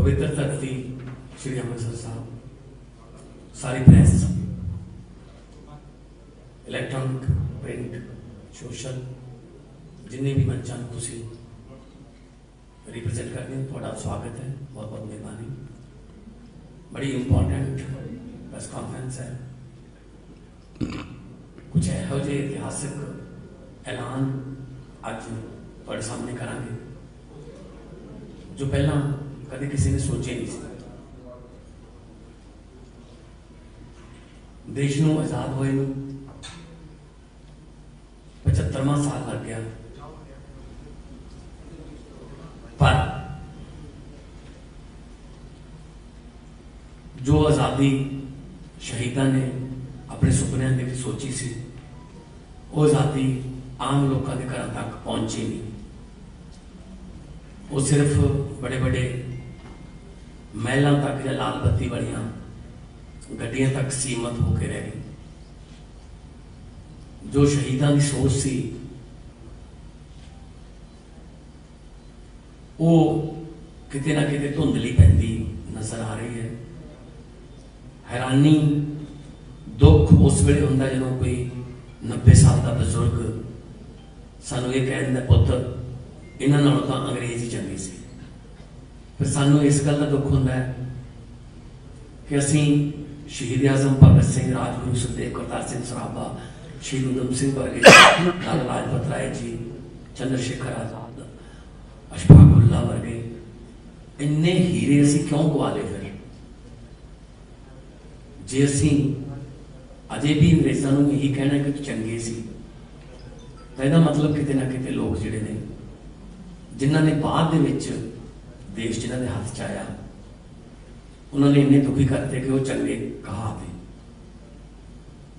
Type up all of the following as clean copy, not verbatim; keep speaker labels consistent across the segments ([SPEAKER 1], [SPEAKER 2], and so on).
[SPEAKER 1] पवित्र धरती श्री अमृतसर साहब, सारी प्रेस, इलैक्ट्रॉनिक, प्रिंट, सोशल, जिन्ने भी मंचां तुसीं रिप्रजेंट करते हैं, थोड़ा स्वागत है, बहुत बहुत मेहरबानी। बड़ी इंपॉर्टेंट प्रेस कॉन्फ्रेंस है। कुछ ਇਹੋ ਜਿਹੇ इतिहासिक ऐलान अज तुहाडे सामने करांगे जो पहला कभी किसी ने सोचे नहीं सी। देश नूं आजाद होए नूं 75वां साल लग गया, पर जो आजादी शहीदां ने अपने सुपनियां दे विच सोची सी, वो आजादी आम लोगों के घर तक पहुंची नहीं। वो सिर्फ बड़े बड़े महलों तक या लाल बत्ती वालियां गड्डियां तक सीमित होकर रह गई। जो शहीदां की सोच सी वो किते ना किते धुंधली पैंदी नजर आ रही है। हैरानी, दुख उस वेले हुंदा जदों कोई 90 साल का बजुर्ग सानू ये कह दिंदा, पुत्र इन्हां नालों तां अंग्रेज ही चंगे सी। फिर सानू इस गल का दुख हुंदा है कि असीं शहीद आजम भगत सिंह, राजगुरु सुखदेव, करतार सिंह सराभा, शहीद उधम सिंह वर्गे, लाला लाजपत राय जी, चंद्रशेखर आजाद, अशफाक उल्लाह वर्गे इन्ने हीरे असीं क्यों गवा लए? फिर जे असीं अजे भी अंग्रेज़ों को यही कहना कि चंगे सी, तो इसका मतलब किते ना किते लोग जिहड़े ने जिन्हां ने बाद दे विच देश जिन्हां दे हत्थ च आया, उन्होंने इन्ने दुखी करते कि वो चंगे कहाते।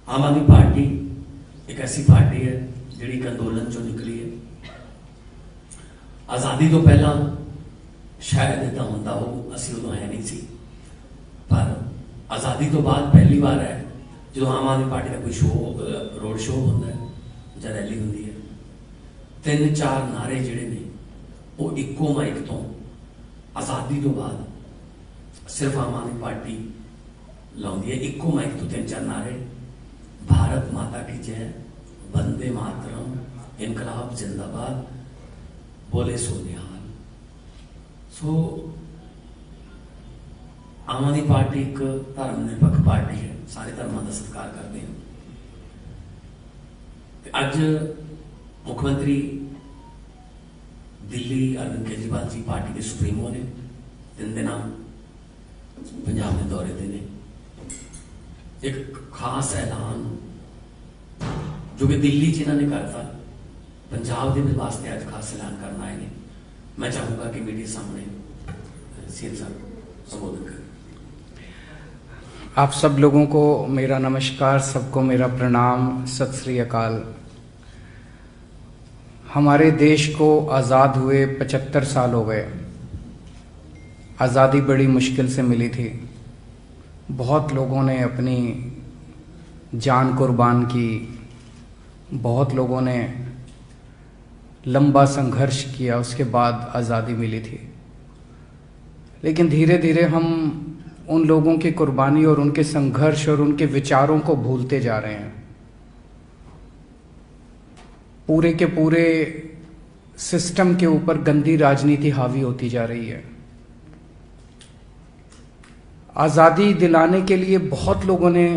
[SPEAKER 1] आम आदमी पार्टी एक ऐसी पार्टी है जिहड़ी एक अंदोलन चों निकली है। आज़ादी तो पहला शायद इदा होंदा हो, असीं उदों है नहीं सी, पर आज़ादी तो बाद पहली बार है जो आम आदमी पार्टी का कोई शो, रोड शो होता है या रैली होती है, 3-4 नारे जिहड़े ने वो इक्को माइक तो आज़ादी तो बाद सिर्फ आम आदमी पार्टी लाउंदी है। इक्को माइक तो 3-4 नारे, भारत माता की जय, वंदे मातरम, इनकलाब जिंदाबाद, बोले सो निहाल। सो आम आदमी पार्टी एक धर्मनिरपक्ष पार्टी है, सारे धर्मों का सत्कार करते हैं। अज मुख्यमंत्री दिल्ली अरविंद केजरीवाल जी पार्टी के सुप्रीमो ने 3 दिन पंजाब के दौरे पे ने। एक खास ऐलान जो कि दिल्ली च इन्होंने करता, पंजाब के वास्ते अज खास ऐलान करना आए ने। मैं चाहूँगा कि मीडिया सामने सीएम साहब संबोधन करें।
[SPEAKER 2] आप सब लोगों को मेरा नमस्कार, सबको मेरा प्रणाम, सत श्री अकाल। हमारे देश को आज़ाद हुए 75 साल हो गए। आज़ादी बड़ी मुश्किल से मिली थी। बहुत लोगों ने अपनी जान कुर्बान की, बहुत लोगों ने लंबा संघर्ष किया, उसके बाद आज़ादी मिली थी। लेकिन धीरे धीरे हम उन लोगों की कुर्बानी और उनके संघर्ष और उनके विचारों को भूलते जा रहे हैं। पूरे के पूरे सिस्टम के ऊपर गंदी राजनीति हावी होती जा रही है। आज़ादी दिलाने के लिए बहुत लोगों ने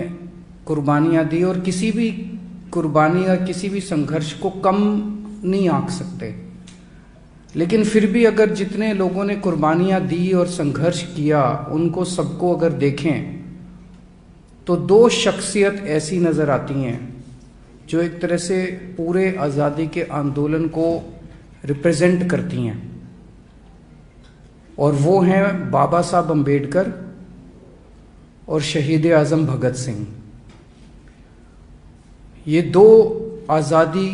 [SPEAKER 2] कुर्बानियां दी और किसी भी कुर्बानी या किसी भी संघर्ष को कम नहीं आंक सकते। लेकिन फिर भी अगर जितने लोगों ने कुर्बानियां दी और संघर्ष किया, उनको सबको अगर देखें तो 2 शख्सियत ऐसी नज़र आती हैं जो एक तरह से पूरे आज़ादी के आंदोलन को रिप्रेजेंट करती हैं, और वो हैं बाबा साहब अम्बेडकर और शहीद आज़म भगत सिंह। ये 2 आज़ादी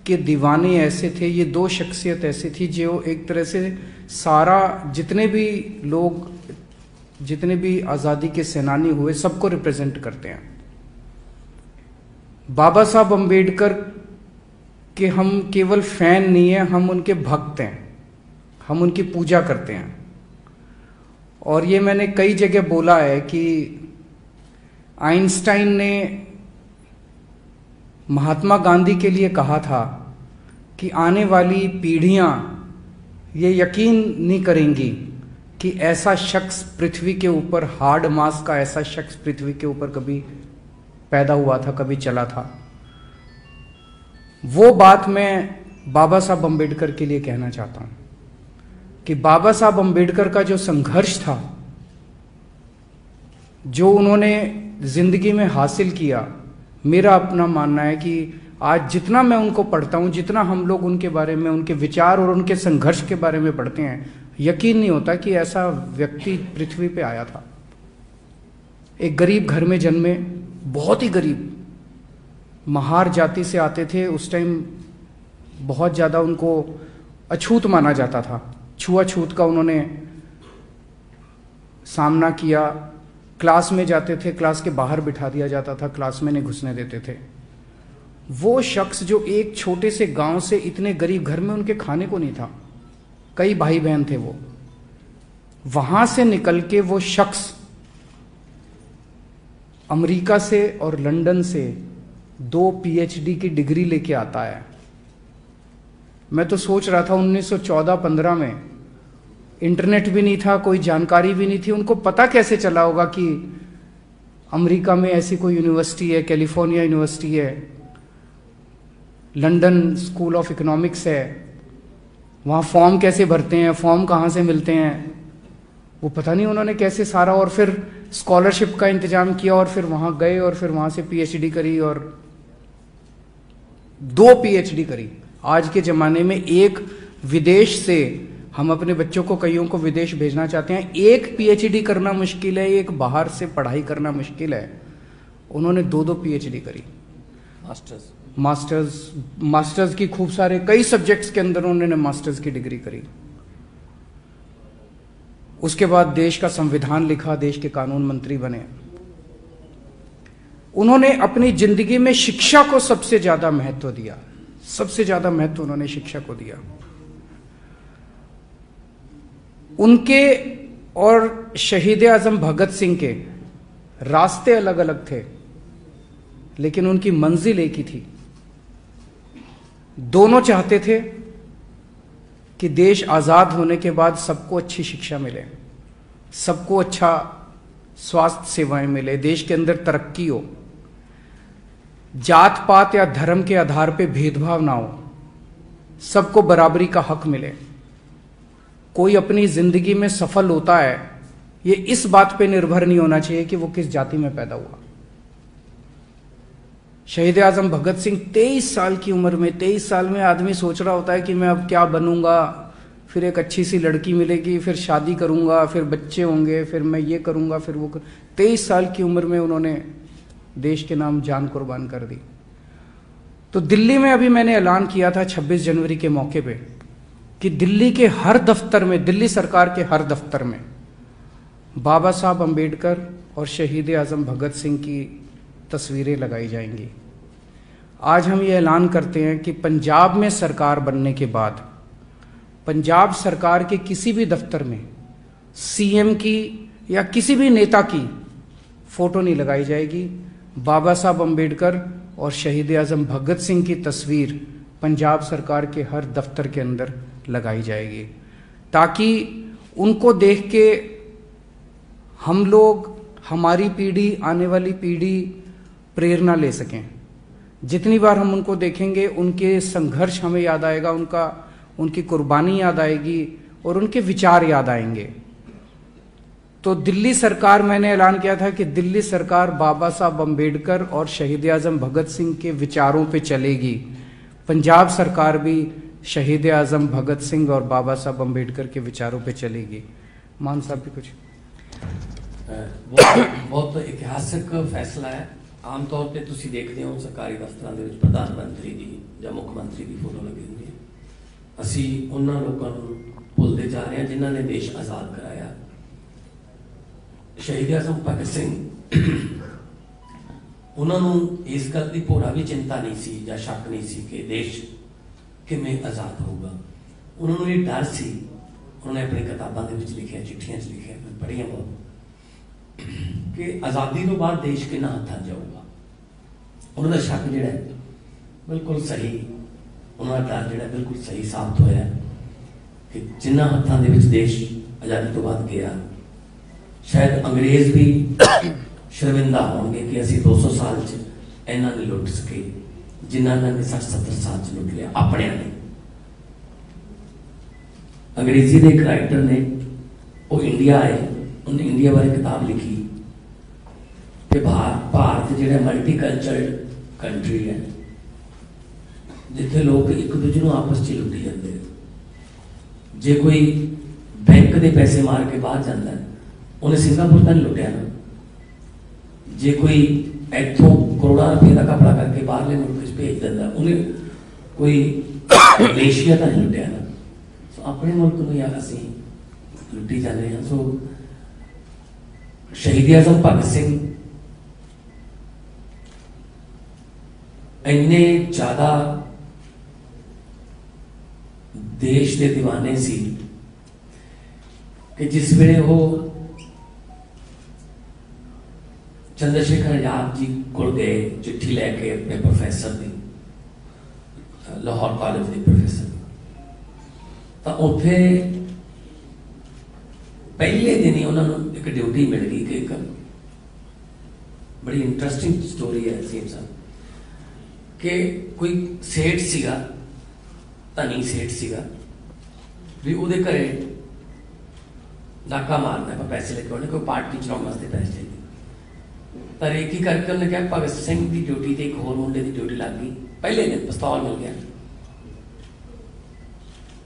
[SPEAKER 2] के दीवाने ऐसे थे, ये 2 शख्सियत ऐसी थी जो एक तरह से सारा जितने भी लोग, जितने भी आज़ादी के सेनानी हुए, सबको रिप्रेजेंट करते हैं। बाबा साहब अम्बेडकर के हम केवल फैन नहीं हैं, हम उनके भक्त हैं, हम उनकी पूजा करते हैं। और ये मैंने कई जगह बोला है कि आइंस्टाइन ने महात्मा गांधी के लिए कहा था कि आने वाली पीढ़ियां ये यकीन नहीं करेंगी कि ऐसा शख्स पृथ्वी के ऊपर, हार्ड मास का ऐसा शख्स पृथ्वी के ऊपर कभी पैदा हुआ था, कभी चला था। वो बात मैं बाबा साहब अम्बेडकर के लिए कहना चाहता हूं कि बाबा साहब अम्बेडकर का जो संघर्ष था, जो उन्होंने जिंदगी में हासिल किया, मेरा अपना मानना है कि आज जितना मैं उनको पढ़ता हूं, जितना हम लोग उनके बारे में, उनके विचार और उनके संघर्ष के बारे में पढ़ते हैं, यकीन नहीं होता कि ऐसा व्यक्ति पृथ्वी पे आया था। एक गरीब घर में जन्मे, बहुत ही गरीब, महार जाति से आते थे। उस टाइम बहुत ज़्यादा उनको अछूत माना जाता था, छुआछूत का उन्होंने सामना किया। क्लास में जाते थे, क्लास के बाहर बिठा दिया जाता था, क्लास में नहीं घुसने देते थे। वो शख्स जो एक छोटे से गांव से इतने गरीब घर में, उनके खाने को नहीं था, कई भाई बहन थे, वो वहां से निकल के वो शख्स अमेरिका से और लंदन से 2 पीएचडी की डिग्री लेके आता है। मैं तो सोच रहा था 1914-15 में इंटरनेट भी नहीं था, कोई जानकारी भी नहीं थी, उनको पता कैसे चला होगा कि अमेरिका में ऐसी कोई यूनिवर्सिटी है, कैलिफोर्निया यूनिवर्सिटी है, लंदन स्कूल ऑफ इकोनॉमिक्स है, वहाँ फॉर्म कैसे भरते हैं, फॉर्म कहाँ से मिलते हैं, वो पता नहीं उन्होंने कैसे सारा, और फिर स्कॉलरशिप का इंतजाम किया और फिर वहाँ गए और फिर वहाँ से पीएचडी करी और 2 पीएचडी करी। आज के ज़माने में एक विदेश से, हम अपने बच्चों को कईयों को विदेश भेजना चाहते हैं, एक पीएचडी करना मुश्किल है, एक बाहर से पढ़ाई करना मुश्किल है। उन्होंने 2-2 पीएचडी करी, मास्टर्स की, खूब सारे कई सब्जेक्ट्स के अंदर उन्होंने मास्टर्स की डिग्री करी। उसके बाद देश का संविधान लिखा, देश के कानून मंत्री बने। उन्होंने अपनी जिंदगी में शिक्षा को सबसे ज्यादा महत्व दिया, सबसे ज्यादा महत्व उन्होंने शिक्षा को दिया। उनके और शहीद आजम भगत सिंह के रास्ते अलग अलग थे, लेकिन उनकी मंजिल एक ही थी। दोनों चाहते थे कि देश आजाद होने के बाद सबको अच्छी शिक्षा मिले, सबको अच्छा स्वास्थ्य सेवाएं मिले, देश के अंदर तरक्की हो, जात पात या धर्म के आधार पे भेदभाव ना हो, सबको बराबरी का हक मिले। कोई अपनी जिंदगी में सफल होता है, ये इस बात पे निर्भर नहीं होना चाहिए कि वो किस जाति में पैदा हुआ। शहीद आजम भगत सिंह 23 साल की उम्र में, 23 साल में आदमी सोच रहा होता है कि मैं अब क्या बनूंगा, फिर एक अच्छी सी लड़की मिलेगी, फिर शादी करूंगा, फिर बच्चे होंगे, फिर मैं ये करूंगा, फिर वो 23 साल की उम्र में उन्होंने देश के नाम जान कुर्बान कर दी। तो दिल्ली में अभी मैंने ऐलान किया था 26 जनवरी के मौके पे कि दिल्ली के हर दफ्तर में, दिल्ली सरकार के हर दफ्तर में बाबा साहब अम्बेडकर और शहीद आजम भगत सिंह की तस्वीरें लगाई जाएंगी। आज हम ये ऐलान करते हैं कि पंजाब में सरकार बनने के बाद पंजाब सरकार के किसी भी दफ्तर में सीएम की या किसी भी नेता की फोटो नहीं लगाई जाएगी। बाबा साहब अम्बेडकर और शहीद आजम भगत सिंह की तस्वीर पंजाब सरकार के हर दफ्तर के अंदर लगाई जाएगी, ताकि उनको देख के हम लोग, हमारी पीढ़ी, आने वाली पीढ़ी प्रेरणा ले सकें। जितनी बार हम उनको देखेंगे, उनके संघर्ष हमें याद आएगा, उनकी कुर्बानी याद आएगी और उनके विचार याद आएंगे। तो दिल्ली सरकार, मैंने ऐलान किया था कि दिल्ली सरकार बाबा साहब अम्बेडकर और शहीद आजम भगत सिंह के विचारों पे चलेगी। पंजाब सरकार भी शहीद आजम भगत सिंह और बाबा साहब अम्बेडकर के विचारों पे चलेगी। मान साहब भी कुछ?
[SPEAKER 1] बहुत इतिहासक फैसला है। आम तौर पे तुसी देखते हो सरकारी दफ्तरां दे विच प्रधानमंत्री दी या मुख मंत्री दी फोटो लगी हुंदी है। असी उन्हां लोकां नूं भुलदे जा रहे हैं जिन्हां ने देश आजाद कराया। शहीद आजम भगत सिंह, उन्होंने इस गल की भोरा भी चिंता नहीं सी या शक नहीं सी कि देश किवें आजाद होगा। उन्होंने डर सी। उन्होंने अपनी किताबों के लिखे, चिट्ठियां लिखे, पढ़िया बहुत कि आज़ादी तो बाद देश किन्ना हत्थां जाऊगा। उन्होंने शक जिहड़ा बिल्कुल सही, उन्होंने डर जिहड़ा बिल्कुल सही साबित होया कि जिन्ना हत्थां दे विच देश आज़ादी तो बाद गया, शायद अंग्रेज भी शर्मिंदा होंगे कि असी 200 साल च इन्हां ने लुट सके जिन्हां ने 60-70 साल च लुट लिया अपने ने। अंग्रेजी के एक राइटर ने वो इंडिया आए, उन्हें इंडिया बारे किताब लिखी कि भारत जिहड़ा मल्टी कल्चरल कंट्री है जिथे लोग एक दूजे को आपस च लुटी जाते हैं। जे कोई बैंक के पैसे मार के बाहर जाता है उन्हें सिंगापुर तो नहीं लुटिया ना, जे कोई इतों करोड़ों रुपये का कपड़ा करके बाहरले मुल्क भेज देता उन्हें कोई मलेशिया तो नहीं लुटिया ना। सो अपने मुल्क में यार असी लुटी जाते हैं। सो शहीद आजम भगत सिंह इन्ने ज्यादा देश के दीवाने सी कि जिस वेले वो चंद्रशेखर आजाद जी को गए चिट्ठी लैके अपने प्रोफैसर की, लाहौर कॉलेज के प्रोफैसर, तो उत्थे पहले दिन ही उन्होंने एक ड्यूटी मिल गई कि एक बड़ी इंटरेस्टिंग स्टोरी है सीएम साहब कि कोई सेठ सीगा, धनी सेठ सीगा भी उहदे घरे नाका मारना है पैसे लेके आने, कोई पार्टी चलाने वास्ते पैसे चाहिए। तो रेकी करके उन्हें कहा भगत सिंह की ड्यूटी ते एक होर मुंडे की ड्यूटी लग गई। पहले दिन पिस्तौल मिल गया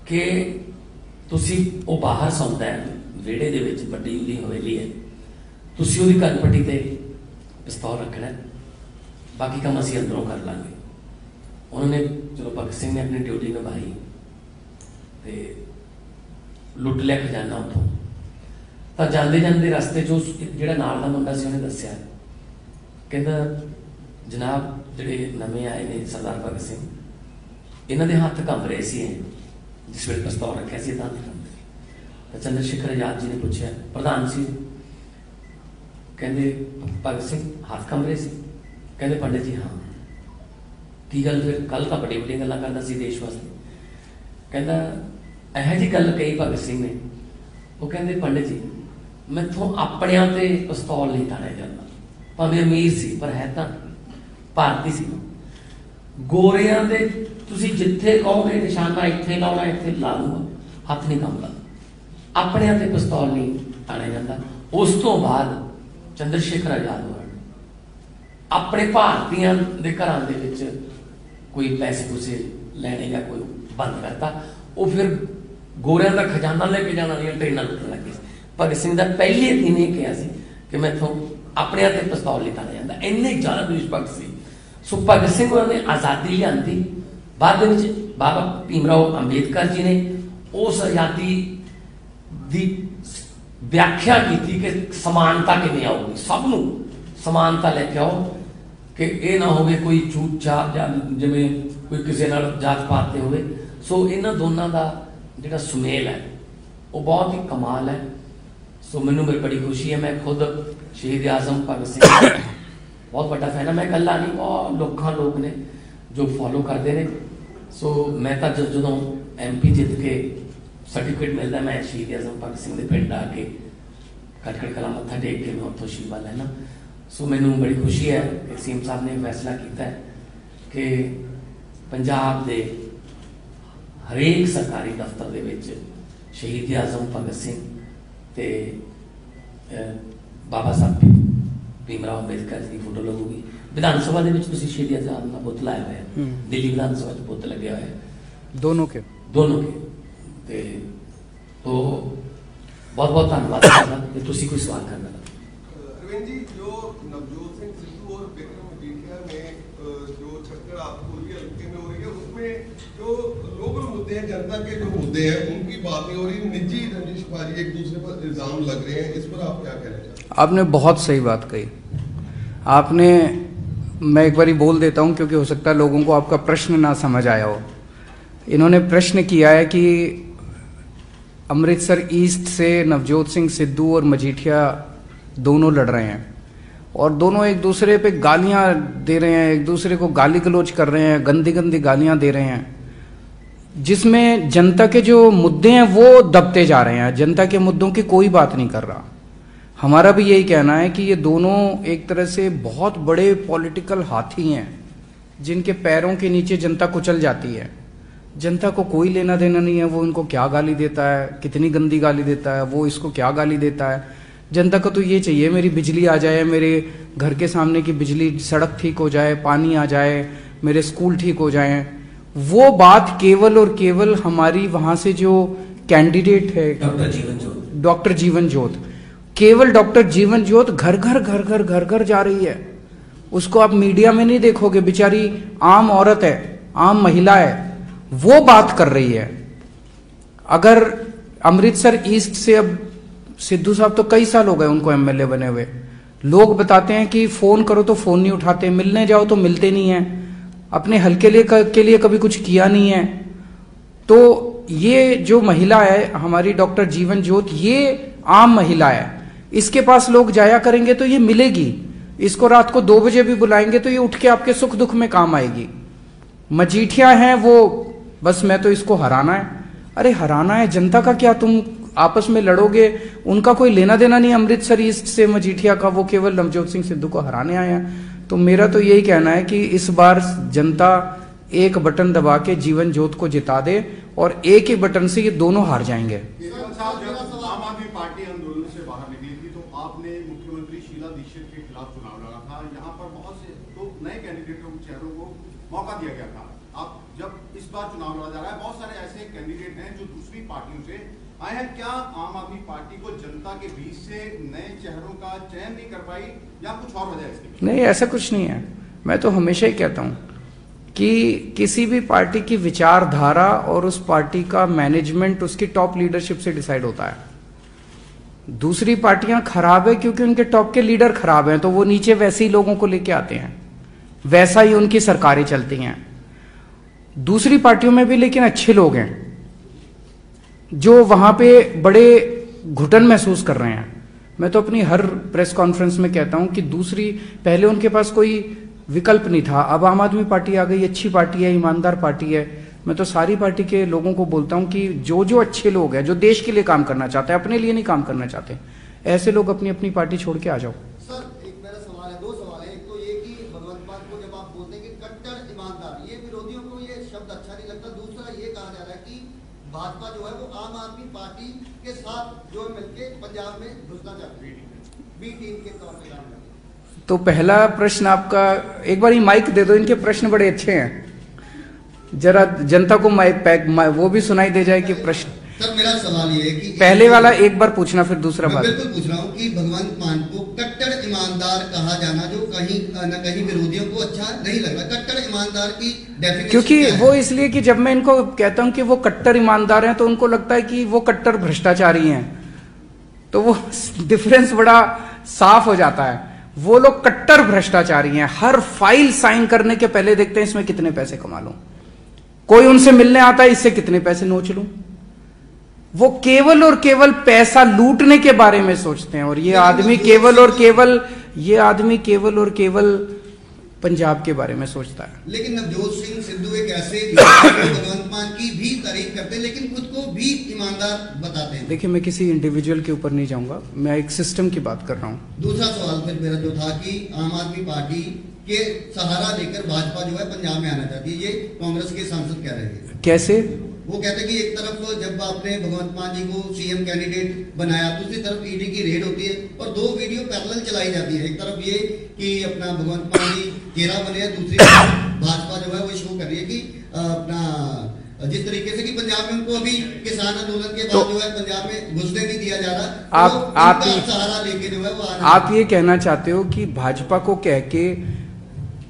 [SPEAKER 1] कि तुसी वो बाहर सौंदा है वेड़े दे विच, वड्डी उहदी हवेली है, तुसी उहदी कनपट्टी ते पिस्तौल रखना है, बाकी काम असीं अंदरों कर लांगे। उन्होंने चलो भगत सिंह ने अपनी ड्यूटी निभाई ते लुट लिया खजाना उतों। तो जाते जाते रस्ते जो जिहड़ा नाल दा मुंडा सी उहने दस्सिया कहंदा जनाब जिहड़े नवे आए ने सरदार भगत सिंह इन्हां दे हत्थ कंब रहे सी जिस वेले पिस्तौल रखिया सी तां कंबदे। तो चंद्रशेखर आजाद जी ने पूछा प्रधान सी, कहंदे भगत सिंह हत्थ कंब रहे सी? कहंदे पंडित जी हाँ। की गल फिर? कल तो बड़ी बड़ी गल्लां करदा सी देश वास्ते। कहंदा इहो जी गल कही भगत सिंह ने, वो कहंदे पंडित जी मैथों अपणियां ते पिस्तौल नहीं ताड़िया जांदा, भावें अमीर सी पर है तां भारती सी। गोरियां दे तुसीं जिथे कहोगे निशाना इत्थे लाउणा इत्थे ला लूंगा, हत्थ नहीं कंबदा, अपणियां ते पिस्तौल नहीं ताड़िया जांदा। उस तो बाद चंद्रशेखर आजाद होया अपने भारतीयों के घरां दे विच कोई पैसे पूसे लैने या कोई बंद करता, वो फिर गोरियां का खजाना लेके जाना ट्रेनां लुटन लगे। भगत सिंह का पहले दिन ये कहा कि मैथों अपने हाथ पिस्तौल नहीं ताड़िया जाता, इन्ने ज्यादा देशभक्त सी। सो भगत सिंह ने आज़ादी लियांदी, बाद बाबा भीमराव अंबेडकर जी ने उस आज़ादी की व्याख्या की कि समानता किवें आऊगी, सबनों समानता लेके आओ कि यह ना हो कोई छूट छाट या जिवें कोई किसी नाल जात पात ते होवे। सो इन्हां दोनों का जिहड़ा सुमेल है वो बहुत ही कमाल है। सो मैनूं बड़ी खुशी है, मैं खुद शहीद आजम भगत सिंह बहुत बड़ा फैन है। मैं कल्ला नहीं, बहुत लोग ने जो फॉलो करते हैं। सो मैं तो जो MP जित के सर्टिफिकेट मिलता मैं शहीद आजम भगत सिंह के पिंड आके खटखड़ कला मत्था टेक के मैं उत्थों शीवा लैना। सो मैनूं बड़ी खुशी है कि सीएम साहब ने फैसला किया है कि पंजाब के हरेक सरकारी दफ्तर दे विच शहीद आजम भगत सिंह ते बाबा साहब भीमराव अंबेडकर जी की फोटो लगूगी। विधान सभा के शहीद आजम का बुत लाया हुआ है, दिल्ली विधान सभा बुत लगे हुआ है दोनों के तो बहुत बहुत धन्यवाद कि तुसी कोई सवाल करना।
[SPEAKER 3] अरविंद जी, जो नवजोत सिंह सिद्धू और विक्रम मजीठिया में जो छक्कर आपको हल्के में हो रही है, उसमें जो लोकल मुद्दे हैं, जनता के जो मुद्दे हैं, उनकी बात नहीं हो रही, निजी रंजिशबाजी एक दूसरे पर इल्जाम लग रहे हैं, इस पर आप क्या कहना चाहते हैं?
[SPEAKER 2] आपने बहुत सही बात कही। आपने, मैं एक बार बोल देता हूं क्योंकि हो सकता है लोगों को आपका प्रश्न ना समझ आया हो। इन्होंने प्रश्न किया है कि अमृतसर ईस्ट से नवजोत सिंह सिद्धू और मजीठिया दोनों लड़ रहे हैं और दोनों एक दूसरे पे गालियां दे रहे हैं, एक दूसरे को गाली गलौज कर रहे हैं, गंदी गंदी गालियां दे रहे हैं, जिसमें जनता के जो मुद्दे हैं वो दबते जा रहे हैं। जनता के मुद्दों की कोई बात नहीं कर रहा। हमारा भी यही कहना है कि ये दोनों एक तरह से बहुत बड़े पॉलिटिकल हाथी हैं जिनके पैरों के नीचे जनता कुचल जाती है। जनता को कोई लेना देना नहीं है, वो इनको क्या गाली देता है, कितनी गंदी गाली देता है, वो इसको क्या गाली देता है। जनता को तो ये चाहिए मेरी बिजली आ जाए, मेरे घर के सामने की बिजली, सड़क ठीक हो जाए, पानी आ जाए, मेरे स्कूल ठीक हो जाए। वो बात केवल और केवल हमारी वहां से जो कैंडिडेट है डॉक्टर जीवन ज्योत, केवल डॉक्टर जीवन ज्योत घर घर जा रही है। उसको आप मीडिया में नहीं देखोगे, बेचारी आम औरत है, आम महिला है, वो बात कर रही है। अगर अमृतसर ईस्ट से अब सिद्धू साहब तो कई साल हो गए उनको एमएलए बने हुए, लोग बताते हैं कि फोन करो तो फोन नहीं उठाते, मिलने जाओ तो मिलते नहीं है, अपने हल्के के लिए कभी कुछ किया नहीं है। तो ये जो महिला है हमारी डॉक्टर जीवन ज्योत, ये आम महिला है, इसके पास लोग जाया करेंगे तो ये मिलेगी। इसको रात को 2 बजे भी बुलाएंगे तो ये उठ के आपके सुख दुख में काम आएगी। मजीठिया है वो बस मैं तो इसको हराना है। अरे हराना है, जनता का क्या, तुम आपस में लड़ोगे, उनका कोई लेना देना नहीं अमृतसर ईस्ट से मजीठिया का, वो केवल नवजोत सिंह सिद्धू को हराने आए हैं। तो मेरा तो यही कहना है कि इस बार जनता एक बटन दबा के जीवन ज्योत को जिता दे और एक ही बटन से ये दोनों हार जाएंगे।
[SPEAKER 4] आम आदमी पार्टी आंदोलन से बाहर निकली थी तो आपने मुख्यमंत्री शीला दीक्षित के खिलाफ चुनाव लड़ा था। यहाँ पर बहुत से तो नए कैंडिडेटों चेहरों को मौका दिया गया था। अब जब इस बार चुनाव लड़ा जा रहा है, बहुत सारे ऐसे कैंडिडेट हैं जो दूसरी पार्टियों से आए हैं। क्या आम आदमी पार्टी को जनता के बीच से नए चेहरों का चयन नहीं कर पाई या कुछ और वजह है इसकी?
[SPEAKER 2] नहीं, ऐसा कुछ नहीं है। मैं तो हमेशा ही कहता हूं कि किसी भी पार्टी की विचारधारा और उस पार्टी का मैनेजमेंट उसकी टॉप लीडरशिप से डिसाइड होता है। दूसरी पार्टियां खराब है क्योंकि उनके टॉप के लीडर खराब हैं, तो वो नीचे वैसे ही लोगों को लेके आते हैं, वैसा ही उनकी सरकारें चलती हैं। दूसरी पार्टियों में भी लेकिन अच्छे लोग हैं जो वहां पे बड़े घुटन महसूस कर रहे हैं। मैं तो अपनी हर प्रेस कॉन्फ्रेंस में कहता हूं कि पहले उनके पास कोई विकल्प नहीं था, अब आम आदमी पार्टी आ गई, अच्छी पार्टी है, ईमानदार पार्टी है। मैं तो सारी पार्टी के लोगों को बोलता हूं कि जो जो अच्छे लोग हैं, जो देश के लिए काम करना चाहते हैं, अपने लिए नहीं काम करना चाहते, ऐसे लोग अपनी अपनी पार्टी छोड़ के आ जाओ।
[SPEAKER 5] सर एक मेरा सवाल है, 2 सवाल है। एक तो ये कि भगवंत मान को जब आप बोलते हैं कि कट्टर ईमानदार, ये विरोधियों को ये शब्द अच्छा नहीं लगता। दूसरा ये कहा जा रहा है कि भाजपा जो है वो आम आदमी पार्टी के साथ जो मिलकर पंजाब में घुसना चाहती है, बी टीम के तौर पर काम करती है।
[SPEAKER 2] तो पहला प्रश्न आपका, एक बार माइक दे दो, इनके प्रश्न बड़े अच्छे हैं, जरा जनता को वो भी सुनाई दे जाए कि प्रश्न।
[SPEAKER 5] सर मेरा सवाल ये है कि
[SPEAKER 2] पहले वाला एक बार पूछना फिर दूसरा बात।
[SPEAKER 5] बिल्कुल पूछ रहा हूँ कि भगवंत मान को कट्टर ईमानदार कहा जाना जो कहीं न कहीं विरोधियों को अच्छा नहीं लग रहा। कट्टर ईमानदार की डेफिनेशन
[SPEAKER 2] क्योंकि वो इसलिए कि जब मैं इनको कहता हूं कि वो कट्टर ईमानदार हैं तो उनको लगता है कि वो कट्टर भ्रष्टाचारी हैं, तो वो डिफरेंस बड़ा साफ हो जाता है। वो लोग कट्टर भ्रष्टाचारी हैं, हर फाइल साइन करने के पहले देखते हैं इसमें कितने पैसे कमा लूं, कोई उनसे मिलने आता है इससे कितने पैसे नोच लूं। वो केवल और केवल पैसा लूटने के बारे में सोचते हैं। और ये आदमी केवल और केवल पंजाब के बारे में सोचता है।
[SPEAKER 5] लेकिन नवजोत सिंह सिद्धू एक ऐसे भगवंत मान की भी तारीफ करते हैं लेकिन खुद को भी ईमानदार बताते हैं।
[SPEAKER 2] देखिए मैं किसी इंडिविजुअल के ऊपर नहीं जाऊंगा, मैं एक सिस्टम की बात कर रहा हूं।
[SPEAKER 5] दूसरा सवाल फिर मेरा जो था कि आम आदमी पार्टी के सहारा लेकर भाजपा जो है पंजाब में आना चाहती है, ये कांग्रेस के सांसद कह रहे हैं।
[SPEAKER 2] कैसे?
[SPEAKER 5] वो कहते हैं कि एक तरफ जब आपने भगवंत मान जी को सीएम कैंडिडेट बनाया, दूसरी तरफ ईडी की रेड होती है और 2 वीडियो पैरेलल चलाई जाती है। एक तरफ ये कि अपना भगवंत मान जी चेहरा बने हैं, दूसरी तरफ भाजपा जो है वो शो कर रही है कि अपना जिस तरीके से कि पंजाब में उनको अभी किसान आंदोलन के बाद जो है पंजाब में घुसने नहीं दिया जा रहा। आप सहारा लेके जो है वो
[SPEAKER 2] आप ये कहना चाहते हो कि भाजपा को कह के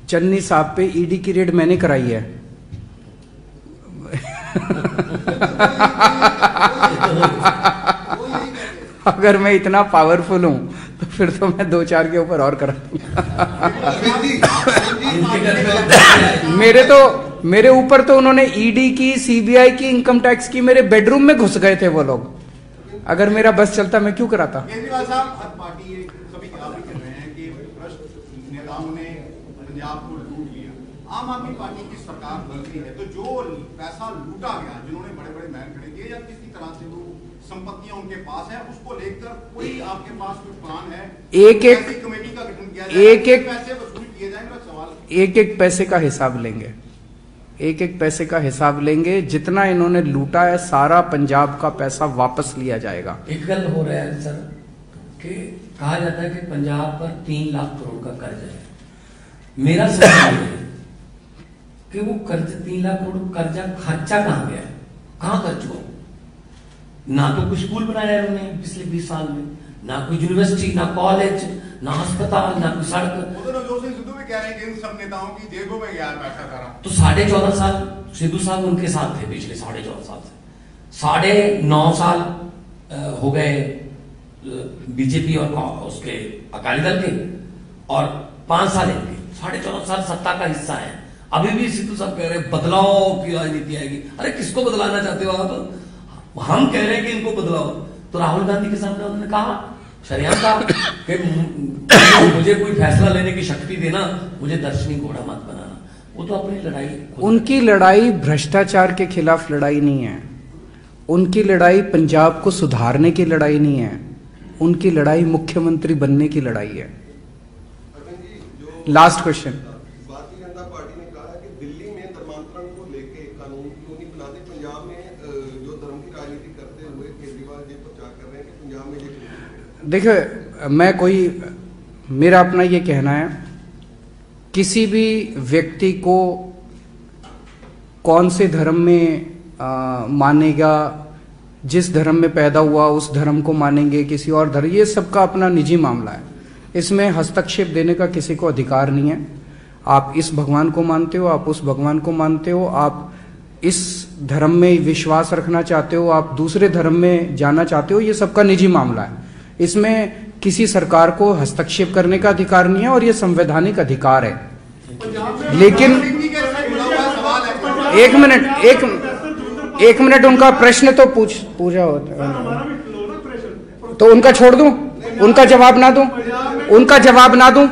[SPEAKER 2] चन्नी साहब पे ईडी की रेड मैंने कराई है? अगर मैं इतना पावरफुल हूं तो फिर तो मैं 2-4 के ऊपर और करा मेरे ऊपर तो उन्होंने ईडी की, सीबीआई की, इनकम टैक्स की, मेरे बेडरूम में घुस गए थे वो लोग। अगर मेरा बस चलता मैं क्यों कराता?
[SPEAKER 4] केजरीवाल साहब, हर पार्टी ये सभी आप भी कह रहे हैं कि भ्रष्ट नेताओं ने पंजाब को लूट लिया। आम आदमी पार्टी की सरकार बनती है तो जो पैसा लूटा गया, जिन्होंने बड़े बड़े महल खड़े किए या किसी तरह से वो संपत्तियां उनके पास है, उसको लेकर कोई आपके पास कोई प्लान है? एक कमेटी का गठन किया जाए, एक पैसे वसूल किए जाए? मेरा सवाल
[SPEAKER 2] एक पैसे का हिसाब लेंगे, एक पैसे का हिसाब लेंगे। जितना इन्होंने लूटा है सारा पंजाब का पैसा वापस लिया जाएगा।
[SPEAKER 1] एक गल हो रहा है सर कि कहा जाता है कि पंजाब पर 3 लाख करोड़ का कर्ज है। मेरा सवाल है कि वो कर्ज 3 लाख करोड़ कर्जा खर्चा कहां गया, कहां खर्च हुआ? ना तो कोई स्कूल बनाया उन्होंने पिछले 20 साल में, ना कोई यूनिवर्सिटी, ना कॉलेज, ना अस्पताल, ना कोई सड़क।
[SPEAKER 4] नवजोत सिंह सिद्धू भी कह रहे हैं कि इन सब नेताओं की जेबों में गया पैसा सारा।
[SPEAKER 1] तो 14.5 साल सिद्धू साहब उनके साथ थे, पिछले 14.5 साल से 9.5 साल हो गए बीजेपी और उसके अकाली दल के, और 5 साल इनके, 14.5 साल सत्ता का हिस्सा है। अभी भी सिद्धू साहब कह रहे हैं बदलाव की राजनीति आएगी। अरे किसको बदलाना चाहते हो आप? हम कह रहे हैं कि इनको बदलाव। तो राहुल गांधी के सामने उन्होंने कहा, शरियान कहा कि मुझे कोई फैसला लेने की शक्ति देना, मुझे दर्शनी घोड़ा मत बनाना। वो तो अपनी लड़ाई,
[SPEAKER 2] उनकी लड़ाई भ्रष्टाचार के खिलाफ लड़ाई नहीं है, उनकी लड़ाई पंजाब को सुधारने की लड़ाई नहीं है, उनकी लड़ाई मुख्यमंत्री बनने की लड़ाई है। Last question.
[SPEAKER 3] Bharatiya Janata party ने कहा है कि दिल्ली में धर्मांतरण को लेके कानून क्यों नहीं बनाते? पंजाब में जो धर्म की राजनीति करते हुए केजरीवाल जी प्रचार कर रहे हैं कि पंजाब में ये।
[SPEAKER 2] देखिए, मेरा अपना ये कहना है, किसी भी व्यक्ति को कौन से धर्म में मानेगा, जिस धर्म में पैदा हुआ उस धर्म को मानेंगे, किसी और धर्म, ये सबका अपना निजी मामला है। इसमें हस्तक्षेप देने का किसी को अधिकार नहीं है। आप इस भगवान को मानते हो, आप उस भगवान को मानते हो, आप इस धर्म में विश्वास रखना चाहते हो, आप दूसरे धर्म में जाना चाहते हो, ये सबका निजी मामला है। इसमें किसी सरकार को हस्तक्षेप करने का अधिकार नहीं है और ये संवैधानिक अधिकार है। लेकिन एक मिनट उनका प्रश्न तो पूछा होता है, तो उनका छोड़ दूं, उनका जवाब ना दूं, उनका जवाब ना दूं?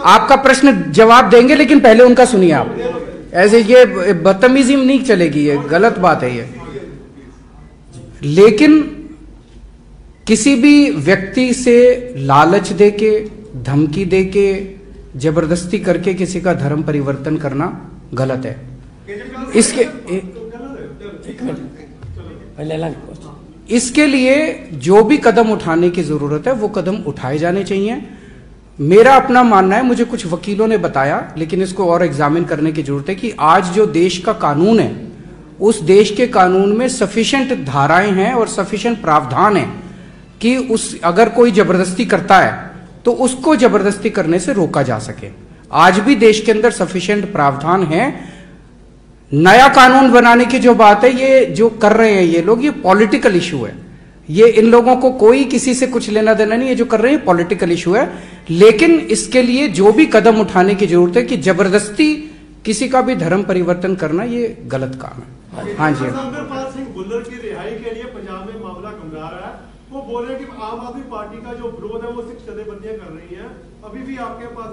[SPEAKER 2] आपका प्रश्न जवाब देंगे, लेकिन पहले उनका सुनिए आप। ऐसे ये बदतमीजी नहीं चलेगी, ये गलत बात है ये। लेकिन किसी भी व्यक्ति से लालच देके, धमकी देके, जबरदस्ती करके किसी का धर्म परिवर्तन करना गलत है। इसके लिए जो भी कदम उठाने की जरूरत है वो कदम उठाए जाने चाहिए। मेरा अपना मानना है, मुझे कुछ वकीलों ने बताया, लेकिन इसको और एग्जामिन करने की जरूरत है कि आज जो देश का कानून है, उस देश के कानून में सफिशिएंट धाराएं हैं और सफिशिएंट प्रावधान है कि अगर कोई जबरदस्ती करता है तो उसको जबरदस्ती करने से रोका जा सके। आज भी देश के अंदर सफिशिएंट प्रावधान है। नया कानून बनाने की जो बात है, ये जो कर रहे हैं ये लोग, ये पॉलिटिकल इशू है। ये इन लोगों को कोई किसी से कुछ लेना देना नहीं है। जो कर रहे हैं पॉलिटिकल इशू है, लेकिन इसके लिए जो भी कदम उठाने की जरूरत है कि जबरदस्ती किसी का भी धर्म परिवर्तन करना, ये गलत काम है। हाँ जी।
[SPEAKER 6] अमरपाल सिंह भुल्लर की रिहाई के लिए पंजाब में मामला गंभीर है। वो बोल रहे हैं कि आम आदमी पार्टी का जो विरोध है वो सिर्फ जथेबंदियां कर रही हैं। अभी भी आपके पास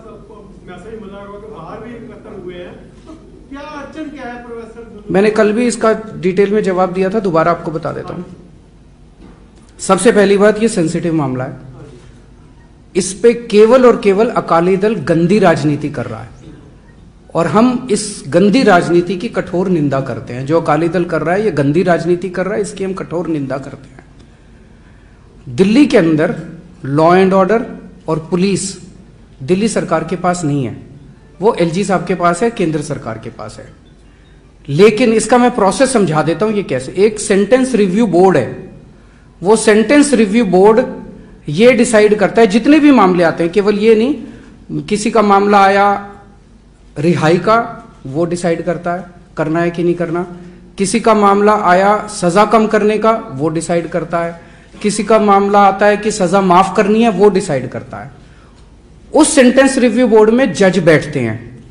[SPEAKER 6] मैसेज मिला होगा कि बाहर भी कत्ल हुए हैं, तो क्या अड़चन क्या है प्रोफेसर?
[SPEAKER 2] मैंने कल भी इसका डिटेल में जवाब दिया था, दोबारा आपको बता देता हूं। सबसे पहली बात, ये सेंसिटिव मामला है। इस पे केवल और केवल अकाली दल गंदी राजनीति कर रहा है और हम इस गंदी राजनीति की कठोर निंदा करते हैं। जो अकाली दल कर रहा है, ये गंदी राजनीति कर रहा है, इसकी हम कठोर निंदा करते हैं। दिल्ली के अंदर लॉ एंड ऑर्डर और पुलिस दिल्ली सरकार के पास नहीं है, वो एलजी साहब के पास है, केंद्र सरकार के पास है। लेकिन इसका मैं प्रोसेस समझा देता हूं ये कैसे। एक सेंटेंस रिव्यू बोर्ड है, वो सेंटेंस रिव्यू बोर्ड ये डिसाइड करता है, जितने भी मामले आते हैं, केवल ये नहीं, किसी का मामला आया रिहाई का, वो डिसाइड करता है करना है कि नहीं करना। किसी का मामला आया सजा कम करने का, वो डिसाइड करता है। किसी का मामला आता है कि सजा माफ करनी है, वो डिसाइड करता है। उस सेंटेंस रिव्यू बोर्ड में जज बैठते हैं,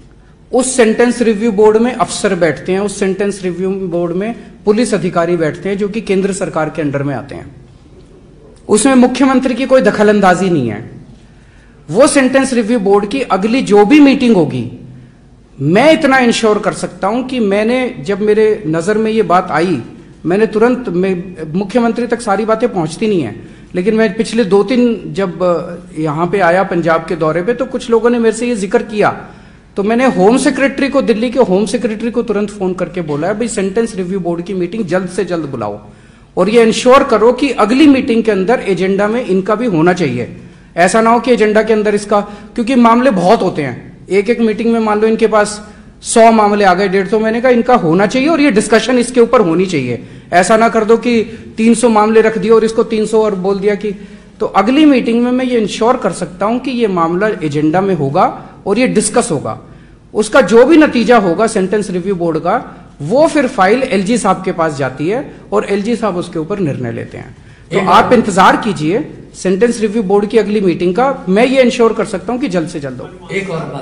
[SPEAKER 2] उस सेंटेंस रिव्यू बोर्ड में अफसर बैठते हैं, उस सेंटेंस रिव्यू बोर्ड में पुलिस अधिकारी बैठते हैं, जो कि केंद्र सरकार के अंडर में आते हैं। उसमें मुख्यमंत्री की कोई दखलंदाजी नहीं है। वो सेंटेंस रिव्यू बोर्ड की अगली जो भी मीटिंग होगी, मैं इतना इंश्योर कर सकता हूं कि मैंने जब मेरे नजर में ये बात आई, मैंने तुरंत, मुख्यमंत्री तक सारी बातें पहुंचती नहीं है, लेकिन मैं पिछले 2-3 जब यहां पे आया पंजाब के दौरे पे, तो कुछ लोगों ने मेरे से ये जिक्र किया, तो मैंने होम सेक्रेटरी को, दिल्ली के होम सेक्रेटरी को तुरंत फोन करके बोला है भाई सेंटेंस रिव्यू बोर्ड की मीटिंग जल्द से जल्द बुलाओ और ये इंश्योर करो कि अगली मीटिंग के अंदर एजेंडा में इनका भी होना चाहिए। ऐसा ना हो कि एजेंडा के अंदर इसका, क्योंकि मामले बहुत होते हैं, एक मीटिंग में मान लो इनके पास 100 मामले आ गए, 150, मैंने कहा इनका होना चाहिए और ये डिस्कशन इसके ऊपर होनी चाहिए। ऐसा ना कर दो कि 300 मामले रख दिए और इसको 300 और बोल दिया कि, तो अगली मीटिंग में मैं ये इंश्योर कर सकता हूं कि ये मामला एजेंडा में होगा और ये डिस्कस होगा। उसका जो भी नतीजा होगा सेंटेंस रिव्यू बोर्ड का, वो फिर फाइल एलजी साहब के पास जाती है और एलजी साहब उसके ऊपर निर्णय लेते हैं। तो आप इंतजार कीजिए सेंटेंस रिव्यू बोर्ड की अगली मीटिंग का, मैं ये इंश्योर कर सकता हूं कि जल्द से जल्द हो।
[SPEAKER 1] एक और बात